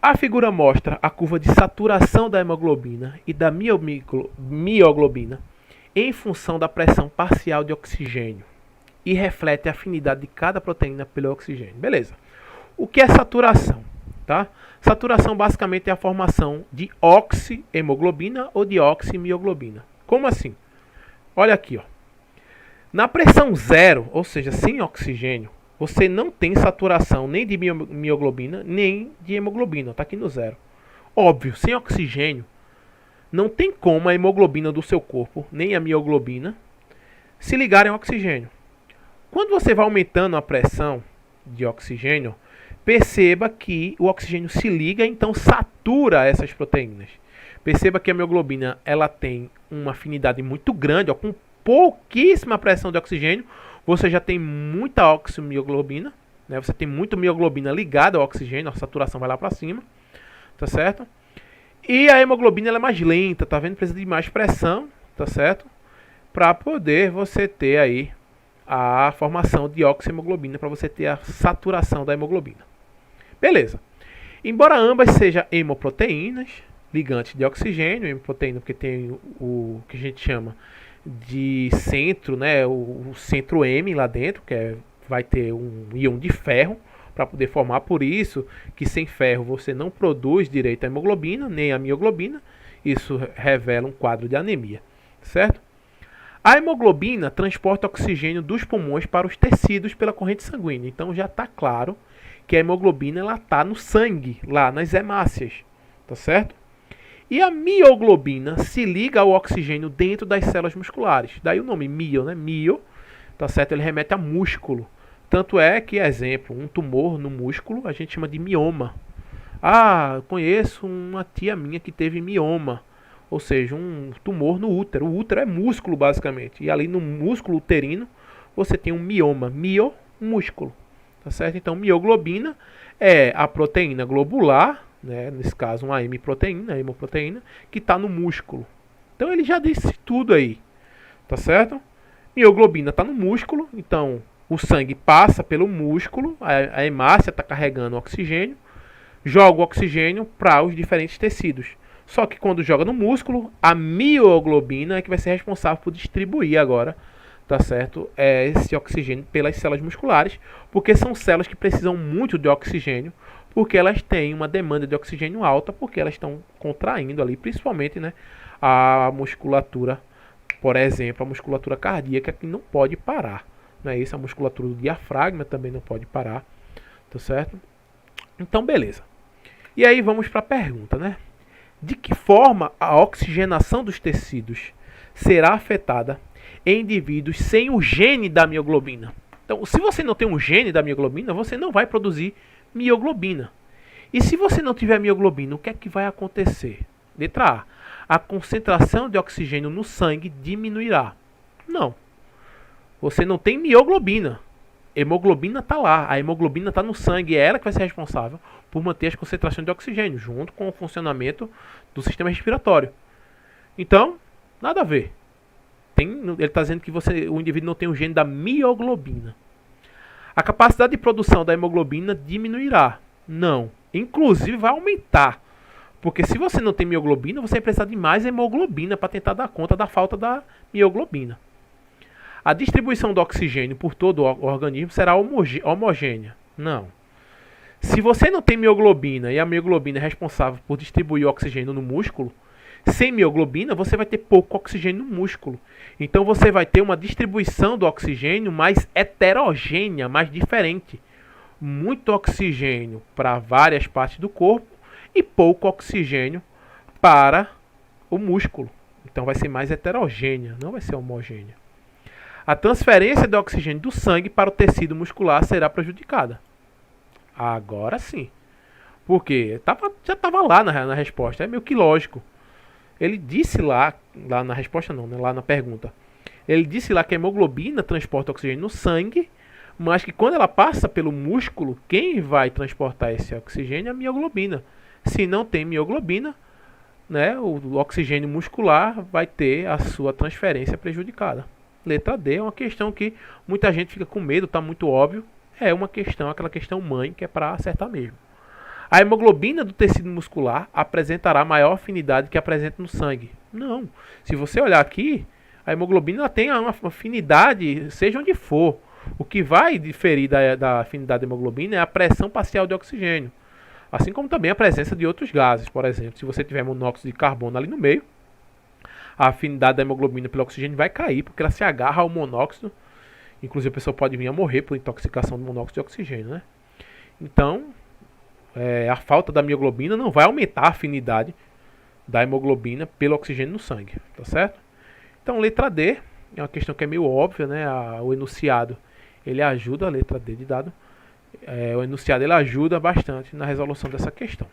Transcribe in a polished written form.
A figura mostra a curva de saturação da hemoglobina e da mioglobina em função da pressão parcial de oxigênio e reflete a afinidade de cada proteína pelo oxigênio. Beleza. O que é saturação? Tá? Saturação basicamente é a formação de oxihemoglobina ou de oximioglobina. Como assim? Olha aqui, ó. Na pressão zero, ou seja, sem oxigênio, você não tem saturação nem de mioglobina nem de hemoglobina. Está aqui no zero. Óbvio, sem oxigênio, não tem como a hemoglobina do seu corpo, nem a mioglobina, se ligarem ao oxigênio. Quando você vai aumentando a pressão de oxigênio, perceba que o oxigênio se liga, então satura essas proteínas. Perceba que a mioglobina ela tem uma afinidade muito grande, ó, com pouquíssima pressão de oxigênio, você já tem muita oximioglobina, né? Você tem muita mioglobina ligada ao oxigênio, a saturação vai lá para cima, tá certo? E a hemoglobina ela é mais lenta, tá vendo? Precisa de mais pressão, tá certo? Para poder você ter aí a formação de oxihemoglobina, para você ter a saturação da hemoglobina. Beleza. Embora ambas sejam hemoproteínas, ligantes de oxigênio, hemoproteína porque tem o que a gente chama de centro, né, o centro M lá dentro, que vai ter um íon de ferro para poder formar, por isso que sem ferro você não produz direito a hemoglobina, nem a mioglobina, isso revela um quadro de anemia, certo? A hemoglobina transporta oxigênio dos pulmões para os tecidos pela corrente sanguínea, então já está claro que a hemoglobina está no sangue, lá nas hemácias, tá certo? E a mioglobina se liga ao oxigênio dentro das células musculares. Daí o nome mio, né? Mio, tá certo? Ele remete a músculo. Tanto é que, exemplo, um tumor no músculo a gente chama de mioma. Ah, eu conheço uma tia minha que teve mioma. Ou seja, um tumor no útero. O útero é músculo, basicamente. E ali no músculo uterino você tem um mioma. Mio, músculo. Tá certo? Então, mioglobina é a proteína globular, né, nesse caso uma M-proteína, a hemoproteína, que está no músculo. Então ele já disse tudo aí, tá certo? Mioglobina está no músculo, então o sangue passa pelo músculo, a hemácia está carregando oxigênio, joga o oxigênio para os diferentes tecidos. Só que quando joga no músculo, a mioglobina é que vai ser responsável por distribuir agora, tá certo, esse oxigênio pelas células musculares, porque são células que precisam muito de oxigênio, porque elas têm uma demanda de oxigênio alta, porque elas estão contraindo ali, principalmente, né, a musculatura, por exemplo, a musculatura cardíaca, que não pode parar. Não é isso? A musculatura do diafragma também não pode parar, tá certo? Então, beleza. E aí vamos para a pergunta, né? De que forma a oxigenação dos tecidos será afetada em indivíduos sem o gene da mioglobina? Então, se você não tem um gene da mioglobina, você não vai produzir mioglobina. E se você não tiver mioglobina, o que é que vai acontecer? Letra A. A concentração de oxigênio no sangue diminuirá. Não. Você não tem mioglobina. Hemoglobina está lá. A hemoglobina está no sangue. É ela que vai ser responsável por manter as concentrações de oxigênio, junto com o funcionamento do sistema respiratório. Então, nada a ver. Ele está dizendo que o indivíduo não tem o gene da mioglobina. A capacidade de produção da hemoglobina diminuirá. Não. Inclusive vai aumentar. Porque se você não tem mioglobina, você vai precisar de mais hemoglobina para tentar dar conta da falta da mioglobina. A distribuição do oxigênio por todo o organismo será homogênea. Não. Se você não tem mioglobina e a mioglobina é responsável por distribuir o oxigênio no músculo, sem mioglobina você vai ter pouco oxigênio no músculo. Então você vai ter uma distribuição do oxigênio mais heterogênea, mais diferente. Muito oxigênio para várias partes do corpo e pouco oxigênio para o músculo. Então vai ser mais heterogênea, não vai ser homogênea. A transferência de oxigênio do sangue para o tecido muscular será prejudicada. Agora sim. Porque já estava lá na resposta, é meio que lógico. Ele disse lá na resposta não, né, lá na pergunta. Ele disse lá que a hemoglobina transporta oxigênio no sangue, mas que quando ela passa pelo músculo, quem vai transportar esse oxigênio é a mioglobina. Se não tem mioglobina, né, o oxigênio muscular vai ter a sua transferência prejudicada. Letra D é uma questão que muita gente fica com medo, está muito óbvio. É uma questão, aquela questão mãe, que é para acertar mesmo. A hemoglobina do tecido muscular apresentará maior afinidade que apresenta no sangue. Não. Se você olhar aqui, a hemoglobina tem uma afinidade, seja onde for. O que vai diferir da afinidade da hemoglobina é a pressão parcial de oxigênio. Assim como também a presença de outros gases. Por exemplo, se você tiver monóxido de carbono ali no meio, a afinidade da hemoglobina pelo oxigênio vai cair, porque ela se agarra ao monóxido. Inclusive a pessoa pode vir a morrer por intoxicação do monóxido de oxigênio, né? Então, a falta da mioglobina não vai aumentar a afinidade da hemoglobina pelo oxigênio no sangue, tá certo? Então, letra D é uma questão que é meio óbvia, né? O enunciado, ele ajuda, a letra D de dado, o enunciado ele ajuda bastante na resolução dessa questão.